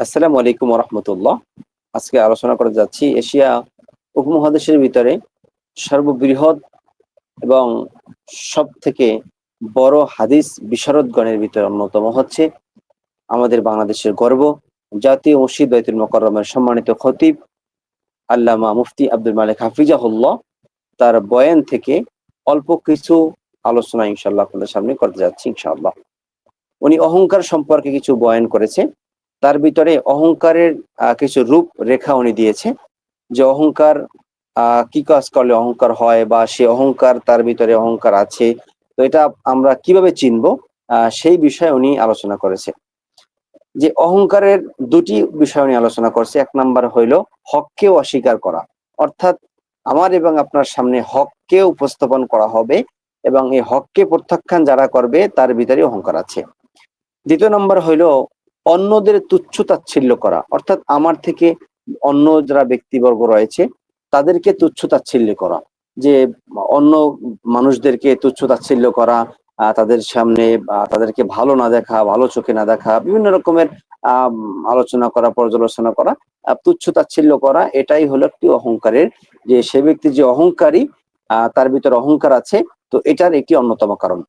আসসালামু আলাইকুম রহমতুল্লাহ। আজকে আলোচনা করে যাচ্ছি এশিয়া উপমহাদেশের ভিতরে সর্ববৃহৎ এবং সব থেকে বড় হাদিস বিশারদগণের ভিতরে অন্যতম হচ্ছে আমাদের বাংলাদেশের গর্ব জাতীয় মসজিদ বাইতুল মোকাররমের সম্মানিত খতিব আল্লামা মুফতি আব্দুল মালিক হাফিজাহুল্লাহ। তার বয়ান থেকে অল্প কিছু আলোচনা ইনশাল্লাহ আপনাদের সামনে করতে যাচ্ছি ইনশাআল্লাহ। উনি অহংকার সম্পর্কে কিছু বয়ান করেছে। তার ভিতরে অহংকারের কিছু রূপ রেখা উনি দিয়েছে যে অহংকার কি কাজ করলে অহংকার হয় বা সে অহংকার তার ভিতরে অহংকার আছে, তো এটা আমরা কিভাবে চিনবো সেই বিষয়ে উনি আলোচনা করেছে। যে অহংকারের দুটি বিষয় উনি আলোচনা করছে। এক নাম্বার হইল হককে অস্বীকার করা, অর্থাৎ আমার এবং আপনার সামনে হককে উপস্থাপন করা হবে এবং এই হককে প্রত্যাখ্যান যারা করবে তার ভিতরে অহংকার আছে। দ্বিতীয় নম্বর হইল অন্যদের তুচ্ছ তাচ্ছিল্য করা, অর্থাৎ আমার থেকে অন্য যারা ব্যক্তিবর্গ রয়েছে তাদেরকে তুচ্ছ তাচ্ছিল্য করা, যে অন্য মানুষদেরকে তুচ্ছ তাচ্ছিল্য করা, তাদের সামনে তাদেরকে ভালো না দেখা, ভালো চোখে না দেখা, বিভিন্ন রকমের আলোচনা করা, পর্যালোচনা করা, তুচ্ছ তাচ্ছিল্য করা, এটাই হলো একটি অহংকারের, যে সে ব্যক্তি যে অহংকারী তার ভিতরে অহংকার আছে, তো এটার একটি অন্যতম কারণ।